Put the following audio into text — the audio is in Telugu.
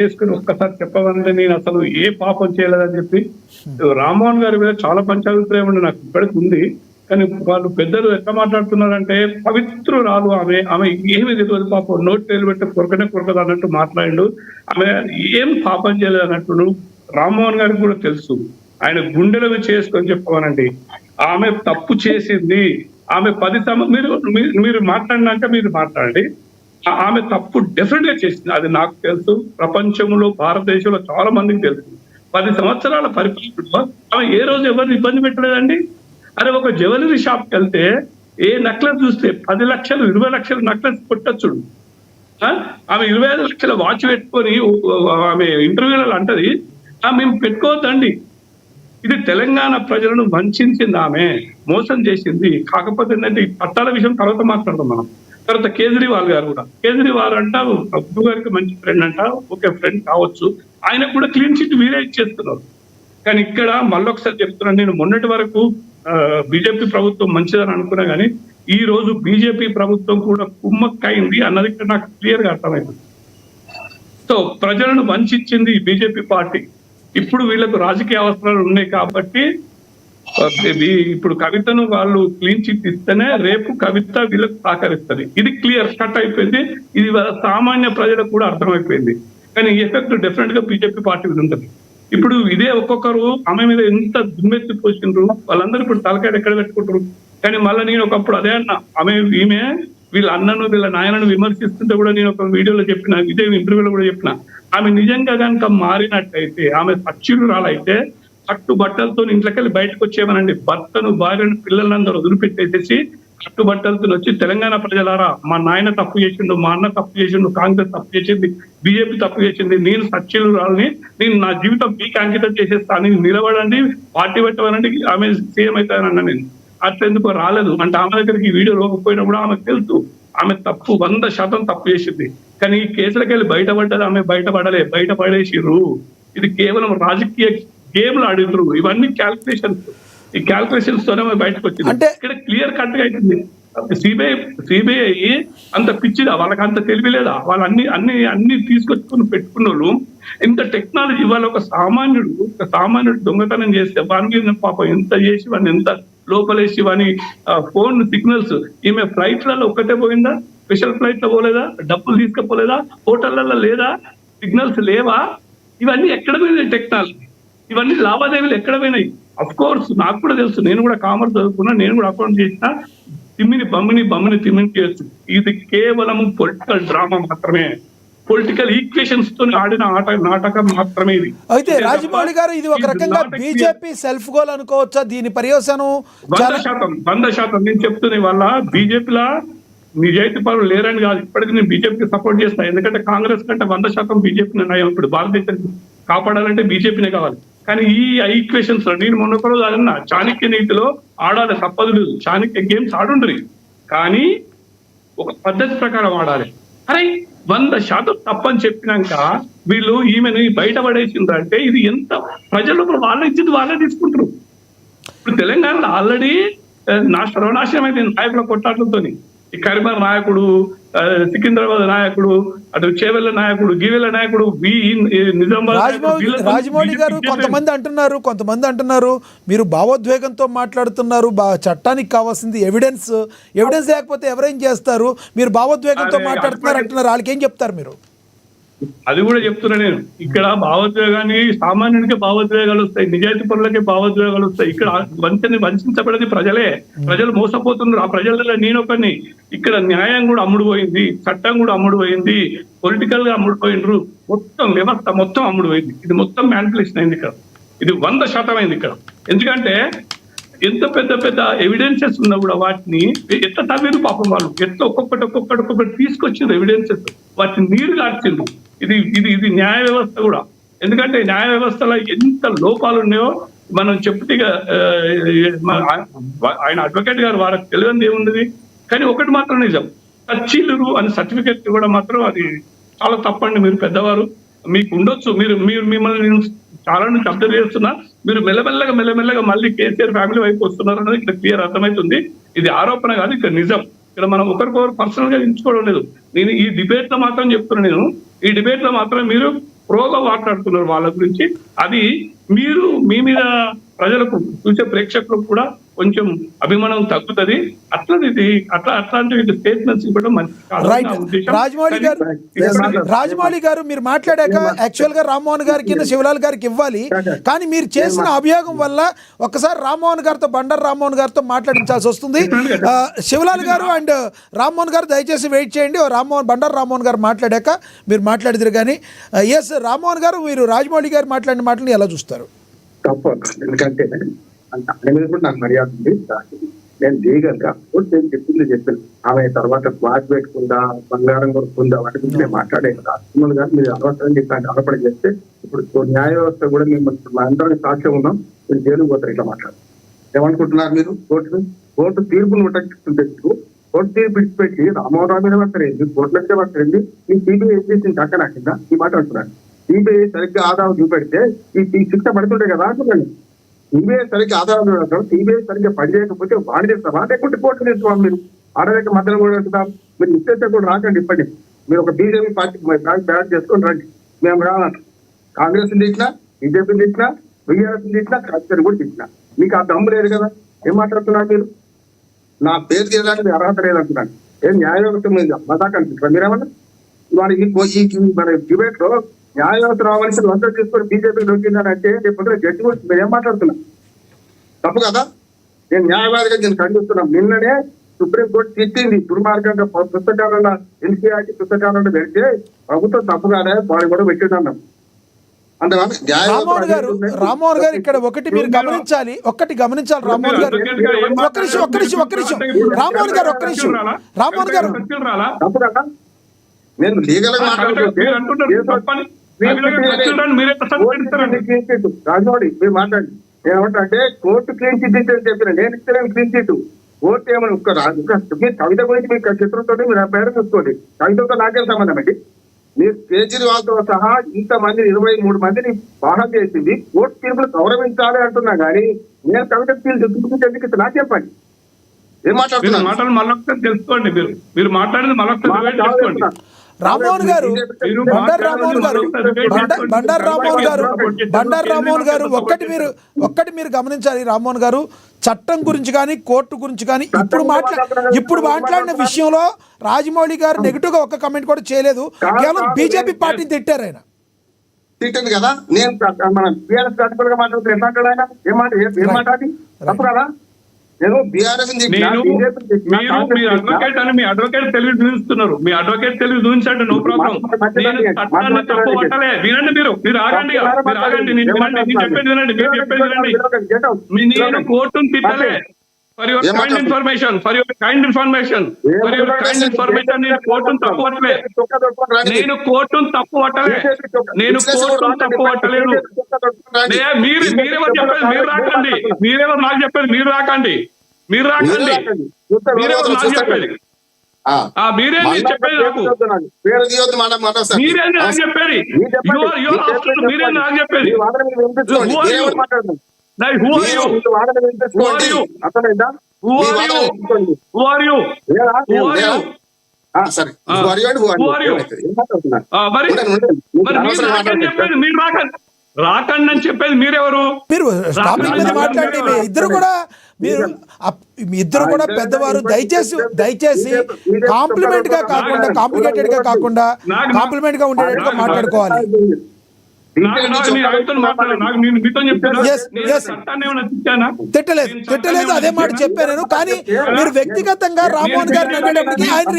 చేసుకుని ఒక్కసారి చెప్పవాలంటే నేను అసలు ఏ పాపం చేయలేదని చెప్పి రామ్మోహన్ గారి మీద చాలా పంచాభిప్రాయం ఉండి నాకు ఇప్పటికి ఉంది. కానీ వాళ్ళు పెద్దలు ఎట్లా మాట్లాడుతున్నారంటే పవిత్రురాలు ఆమె, ఆమె ఏమి తెలియదు పాపం, నోటి నిలబెట్టే కొరకనే కొరకదు అన్నట్టు మాట్లాడిండు. ఆమె ఏం పాపం చేయలేదు అన్నట్టు రామ్మోహన్ గారికి కూడా తెలుసు. ఆయన గుండెలను చేసుకొని చెప్పమనండి, ఆమె తప్పు చేసింది. ఆమె 10 మీరు మాట్లాడినాక మీరు మాట్లాడండి. ఆమె తప్పు డెఫినెట్ గా చేసింది, అది నాకు తెలుసు. ప్రపంచంలో భారతదేశంలో చాలా మందికి తెలుసు. 10 సంవత్సరాల పరిపాలనలో ఆమె ఏ రోజు ఎవరిని ఇబ్బంది పెట్టలేదండి. అరే ఒక జ్యువెలరీ షాప్కి వెళ్తే ఏ నక్లెస్ చూస్తే 10 లక్షలు 20 లక్షలు నక్లెస్ కొట్టచ్చుడు. ఆమె 25 లక్షల వాచ్ పెట్టుకొని ఆమె ఇంటర్వ్యూలలో అంటది మేము పెట్టుకోవద్దండి. ఇది తెలంగాణ ప్రజలను వంచింది, ఆమె మోసం చేసింది. కాకపోతే ఏంటంటే ఈ పట్టాల విషయం తర్వాత మాట్లాడదాం మనం. తర్వాత కేజ్రీవాల్ గారు కూడా, కేజ్రీవాల్ అంట అబ్బు గారికి మంచి ఫ్రెండ్ అంట, ఓకే ఫ్రెండ్ కావచ్చు, ఆయన కూడా క్లీన్ చిట్ వీరే ఇచ్చేస్తున్నారు. కానీ ఇక్కడ మళ్ళొకసారి చెప్తున్నాను, నేను మొన్నటి వరకు బీజేపీ ప్రభుత్వం మంచిదని అనుకున్నా కానీ ఈ రోజు బీజేపీ ప్రభుత్వం కూడా కుమ్మక్కైంది అన్నది ఇక్కడ నాకు క్లియర్ గా అర్థమైంది. సో ప్రజలను వంచింది బీజేపీ పార్టీ. ఇప్పుడు వీళ్ళకు రాజకీయ అవసరాలు ఉన్నాయి కాబట్టి ఇప్పుడు కవితను వాళ్ళు క్లీన్ చిట్ ఇస్తేనే రేపు కవిత వీళ్ళకు సహకరిస్తుంది. ఇది క్లియర్ కట్ అయిపోయింది. ఇది సామాన్య ప్రజలకు కూడా అర్థమైపోయింది. కానీ ఈ ఎఫెక్ట్ డెఫినెట్ గా బీజేపీ పార్టీ మీద ఉంటుంది. ఇప్పుడు ఇదే ఒక్కొక్కరు ఆమె మీద ఎంత దుమ్మెత్తి పోసిండ్రు, వాళ్ళందరూ ఇప్పుడు తలకాయ ఎక్కడ పెట్టుకుంటారు. కానీ మళ్ళీ నేను ఒకప్పుడు అదే అన్నా, ఈమె వీళ్ళ అన్నను వీళ్ళ నాయనను విమర్శిస్తుంటే కూడా నేను ఒక వీడియోలో చెప్పిన, ఇదే ఇంటర్వ్యూలో కూడా చెప్పిన, ఆమె నిజంగా కనుక మారినట్టయితే, ఆమె సచ్చిలురాలైతే కట్టుబట్టలతో ఇంట్లోకెళ్ళి బయటకు వచ్చేమనండి. భర్తను భార్యను పిల్లలందరూ వదిలిపెట్టేసేసి కట్టుబట్టలతో వచ్చి తెలంగాణ ప్రజలారా మా నాయన తప్పు చేసిండు, మా అన్న తప్పు చేసిండు, కాంగ్రెస్ తప్పు చేసింది, బీజేపీ తప్పు చేసింది, నేను సచ్చిలురాలని, నేను నా జీవితం మీకు అంకితం చేసేస్తాను, నిలబడండి, పార్టీ పెట్టమనండి, ఆమె సీఎం అవుతానన్నా. నేను అట్లెందుకో రాలేదు అంటే ఆమె దగ్గరికి ఈ వీడియో లోకపోయినా కూడా ఆమెకు తెలుసు ఆమె తప్పు 100% తప్పు చేసింది. కానీ ఈ కేసులకి వెళ్ళి బయటపడ్డది ఆమె, బయటపడేసిర్రు. ఇది కేవలం రాజకీయ గేమ్లు ఆడిದ್ರು. ఇవన్నీ క్యాల్కులేషన్స్, ఈ క్యాల్కులేషన్స్ తోనే బయటకు వచ్చింది. ఇక్కడ క్లియర్ కట్ గా అవుతుంది. సిబిఐ అంత పిచ్చిదా, వాళ్ళకి అంత తెలివిలేదా? వాళ్ళు అన్ని తీసుకొచ్చుకుని పెట్టుకున్న వాళ్ళు ఇంత టెక్నాలజీ. ఇవాళ ఒక సామాన్యుడు దొంగతనం చేస్తే వాని మీద పాపం ఎంత చేసి వాడిని ఎంత లోపలేసి వాని ఫోన్ సిగ్నల్స్, ఈమె ఫ్లైట్లలో ఒక్కటే పోయిందా? స్పెషల్ ఫ్లైట్ లో పోలేదా? డబ్బులు తీసుకుపోలేదా? హోటళ్లలో లేదా? సిగ్నల్స్ లేవా? ఇవన్నీ ఎక్కడ పోయినాయి టెక్నాలజీ? ఇవన్నీ లావాదేవీలు ఎక్కడ పోయినాయి? అఫ్ కోర్స్ నాకు కూడా తెలుసు, నేను కూడా కామర్స్ చదువుకున్నా, నేను కూడా అకౌంట్ చేసిన. బమ్మిని తిమ్మిని చేయొచ్చు. ఇది కేవలం పొలిటికల్ డ్రామా మాత్రమే, పొలిటికల్ ఈక్వేషన్స్ తో ఆడిన నాటకం మాత్రమే ఇది. అయితే రాజమౌళి గారు, ఇది ఒక రకంగా బీజేపీ సెల్ఫ్ గోల్ అనుకోవచ్చా? దీని పర్యవసానం 100% నేను చెప్తున్నా. వాళ్ళ బీజేపీలా నిజాయితీ పనులు లేరని కాదు, ఇప్పటికీ నేను బీజేపీకి సపోర్ట్ చేస్తాను. ఎందుకంటే కాంగ్రెస్ కంటే 100% బీజేపీ నయం. ఇప్పుడు భారతదేశాన్ని కాపాడాలంటే బీజేపీనే కావాలి. కానీ ఈ ఈక్వేషన్స్ లో నేను మొన్న రోజు అదన్నా, చాణక్య నీతిలో ఆడాలి, తప్పదు లేదు. చాణక్య గేమ్స్ ఆడుండ్రి, కానీ ఒక పద్ధతి ప్రకారం ఆడాలి. అరే 100% తప్పని చెప్పినాక వీళ్ళు ఈమెను బయటపడేసిందంటే ఇది ఎంత ప్రజలు వాళ్ళ ఇచ్చింది వాళ్ళే తీసుకుంటారు. ఇప్పుడు తెలంగాణలో ఆల్రెడీ సర్వనాశనం అయితే నాయకుల కొట్టాట్లతో. ఈ కరీంనగర్ నాయకుడు, సికింద్రాబాద్ నాయకుడు, అటు చేవెళ్ళ నాయకుడు, గీవెళ్ళ నాయకుడు, రాజమౌళి గారు కొంతమంది అంటున్నారు మీరు భావోద్వేగంతో మాట్లాడుతున్నారు. చట్టానికి కావాల్సింది ఎవిడెన్స్ లేకపోతే ఎవరేం చేస్తారు? మీరు భావోద్వేగంతో మాట్లాడుతున్నారు అంటున్నారు. వాళ్ళకి ఏం చెప్తారు మీరు? అది కూడా చెప్తున్నా నేను. ఇక్కడ భావోద్వేగాన్ని సామాన్యుడికే భావోద్వేగాలు వస్తాయి, నిజాయితీ పనులకే భావోద్వేగాలు వస్తాయి. ఇక్కడ వంచబడేది ప్రజలే. ప్రజలు మోసపోతున్నారు. ఆ ప్రజలలో నేనొకరిని. ఇక్కడ న్యాయం కూడా అమ్ముడు పోయింది, చట్టం కూడా అమ్ముడు పోయింది, పొలిటికల్ గా అమ్ముడు పోయినరు, మొత్తం వ్యవస్థ మొత్తం అమ్ముడు పోయింది. ఇది మొత్తం మ్యానిపులేషన్ అయింది ఇక్కడ. ఇది 100% అయింది ఇక్కడ. ఎందుకంటే ఎంత పెద్ద ఎవిడెన్సెస్ ఉన్నా కూడా వాటిని ఎట్లా తవ్వేరు పాపం వాళ్ళు, ఎట్లా ఒక్కొక్కటి తీసుకొచ్చిండ్రు ఎవిడెన్సెస్, వాటిని నీరు కార్చిండ్రు. ఇది న్యాయ వ్యవస్థ కూడా. ఎందుకంటే న్యాయ వ్యవస్థలో ఎంత లోపాలు ఉన్నాయో మనం చెప్తే ఆయన అడ్వకేట్ గారు వారికి తెలియదు ఏముంది. కానీ ఒకటి మాత్రం నిజం, సచ్చిలురు అని సర్టిఫికేట్ కూడా మాత్రం అది చాలా తప్పండి. మీరు పెద్దవారు, మీకు ఉండొచ్చు, మిమ్మల్ని నేను చాలా నుంచి అబ్జర్వ్ చేస్తున్నా, మీరు మెల్లమెల్లగా మళ్ళీ కేసీఆర్ ఫ్యామిలీ వైపు వస్తున్నారు అనేది ఇక్కడ క్లియర్ అర్థమవుతుంది. ఇది ఆరోపణ కాదు, ఇక్కడ నిజం. ఇక్కడ మనం ఒకరికొకరు పర్సనల్ గా ఎంచుకోవడం లేదు. నేను ఈ డిబేట్ లో మాత్రం చెప్తున్నా, ఈ డిబేట్ లో మాత్రం మీరు ప్రోగా మాట్లాడుతున్నారు వాళ్ళ గురించి. అది మీరు మీ మీద ప్రజలకు చూసే ప్రేక్షకులకు కూడా కొంచెం అభిమానం తగ్గుతుంది. అట్లాంటి స్టేట్మెంట్స్ ఇవ్వడం మంచిది కాదు రైట్. నా ఉద్దేశం. రాజమౌళి గారు మీరు మాట్లాడాక యాక్చువల్ గా రామ్మోహన్ గారికి శివలాల్ గారికి ఇవ్వాలి, కానీ మీరు చేసిన అభియోగం వల్ల ఒక్కసారి రామ్మోహన్ గారితో బండారు రామ్మోహన్ గారితో మాట్లాడించాల్సి వస్తుంది. శివలాల్ గారు అండ్ రామ్మోహన్ గారు దయచేసి వెయిట్ చేయండి. బండారు రామ్మోహన్ గారు మాట్లాడాక మీరు మాట్లాడిద్దరు. కానీ ఎస్ రామ్మోహన్ గారు, మీరు రాజమౌళి గారు మాట్లాడిన మాటలను ఎలా చూస్తారు? తప్పదు, ఎందుకంటే ఆయన మీద కూడా నాకు మర్యాద ఉంది. నేను లీగల్ గా నేను చెప్పింది చెప్పాను. ఆమె తర్వాత వాచ్ పెట్టుకుందా, బంగారం కొనుక్కుందా, వాటి గురించి నేను మాట్లాడేది. రాజమౌళి గారు మీరు అనవసరం చెప్పాను ఆరోపణ చేస్తే ఇప్పుడు న్యాయ వ్యవస్థ కూడా మేము అందరం సాక్ష్యం ఉన్నాం. మీరు జైలుకు పోతారు ఇట్లా మాట్లాడు. ఏమనుకుంటున్నారు మీరు? కోర్టు తీర్పును ఉటంకిస్తుంది. కోర్టు తీర్పు ఇచ్చిపెట్టి రామోహన్ రావు మీద పడతారేంది, కోర్టుల మీద పడతారేంది? ఈ సిబిఐ ఏం చేసింది అక్క నా కింద ఈ మాట అంటున్నాను. సిబిఐ సరిగ్గా ఆదాయం చూపెడితే ఈ శిక్ష పడుతుండే కదా అంటున్నాను. సిబిఐ సరిగ్గా ఆధారం చూడటం, సిబిఐ సరిగ్గా పనిచేయకపోతే వాడి చేస్తావా లేకుంటే కోర్టు చేస్తావా? మీరు ఆడలేక మధ్యలో కూడా వెళ్తాం. మీరు నిశ్చయిత కూడా రాకండి. ఇప్పటి మీరు ఒక బీజేపీ పార్టీ బ్యాట్ చేసుకొని రండి. మేము రావాలి. కాంగ్రెస్ తీసినా, బీజేపీ తీసినా, బీఆర్ఎస్ తీసినా, కాంగ్రెస్ కూడా తీసినా మీకు ఆ దమ్ము లేదు కదా. ఏం మాట్లాడుతున్నారు మీరు? నా పేరు తీయడానికి అర్హత లేదంటున్నాను. ఏం న్యాయ వ్యవస్థ మీద మజాక్ అనిపిస్తున్నారు మీరేమన్నా? వాడి మన డిబేట్ లో న్యాయ వ్యవస్థ రావాల్సిన వంట తీసుకొని బీజేపీ దొరికిందని అంటే రేపు జడ్జి గురించి మీరు ఏం మాట్లాడుతున్నా? తప్పు కదా. నేను న్యాయవాదిగా నేను ఖండిస్తున్నాం. నిన్ననే సుప్రీంకోర్టు తిట్టింది దుర్మార్గంగా పుస్తకాలలో ఎన్సీఆర్టీ పుస్తకాలను పెడితే ప్రభుత్వం తప్పు కాదా వాడు కూడా పెట్టిందన్నాం. రామ్మోహన్ గారు ఇక్కడ ఒకటి మీరు గమనించాలి, రామ్మోహన్ గారు ఒక్క నిమిషం రామ్మోహన్ గారు తప్పు కదా. నేను లీగల్ గా రాజమౌళి మీరు మాట్లాడి ఏమంటే కోర్టు క్లీన్ చిట్ అని చెప్పిన నేను ఇస్తే క్లీన్ చిట్. కోర్టు ఏమని మీరు కవిత గురించి మీకు చిత్రంతో మీరు పేరు చూసుకోండి. కవితతో నాకేం సంబంధం అండి? మీరు కేజ్రీవాల్తో సహా ఇంతమంది 23 మందిని బాగా చేసింది. కోర్టు తీర్పులు గౌరవించాలి అంటున్నా కానీ నేను కవిత ఎందుకు నాకు చెప్పండి. ఏం మాట్లాడుతున్నారు? మళ్ళొకసారి తెలుసుకోండి. మీరు మాట్లాడింది మళ్ళొకసారి రామ్మోహన్ గారు, బండారు రామ్మోహన్ గారు ఒక్కటి మీరు గమనించాలి. రామ్మోహన్ గారు చట్టం గురించి కానీ కోర్టు గురించి కానీ ఇప్పుడు మాట్లాడిన విషయంలో రాజమౌళి గారు నెగిటివ్ గా ఒక్క కమెంట్ కూడా చేయలేదు. కేవలం బీజేపీ పార్టీని తిట్టారు. ఆయన తిట్టింది కదా. నేను మన బీఆర్ఎస్ గా మాట్లాడుతూ ఏం మాట్లాడు? ఆయన ఏం మాట్లాడి తప్పు కదా. నేను బీఆర్ఎస్ మీ అడ్వకేట్ తెలివి చూపిస్తున్నారు. మీ అడ్వకేట్ తెలివి చూపించండి, నో ప్రాబ్లం. చట్టాన్ని తప్పు పట్టలే. వినండి, మీరు ఆగండి. నేను చెప్పేది వినండి. నేను కోర్టును తిట్టలే. ఫర్ యువర్ కైండ్ ఇన్ఫర్మేషన్ నేను కోర్టును తప్పు పట్టలే. నేను కోర్టును తప్పు పట్టలేదు. మీరెవరు చెప్పేది? మీరు రాకండి. మీరెవరు నాకు చెప్పేది? మీరు రాకండి. మీరేం చెప్పేది? మీరేం చెప్పేది నాకు? మీరేం నాకు చెప్పేది? మీరేం నాకు చెప్పేది? రాకండి అని చెప్పేది మీరెవరు? మీరు టాపిక్ మీద మాట్లాడి మీ ఇద్దరు కూడా పెద్దవారు. దయచేసి కాంప్లిమెంట్ గా కాకుండా కాంప్లికేటెడ్ గా కాకుండా కాంప్లిమెంట్ గా ఉండేటట్టుగా మాట్లాడుకోవాలి. తిట్టలేదు, అదే మాట చెప్పాను. కానీ మీరు వ్యక్తిగతంగా రామ్మోహన్ గారిని అనేటప్పటికీ ఆయన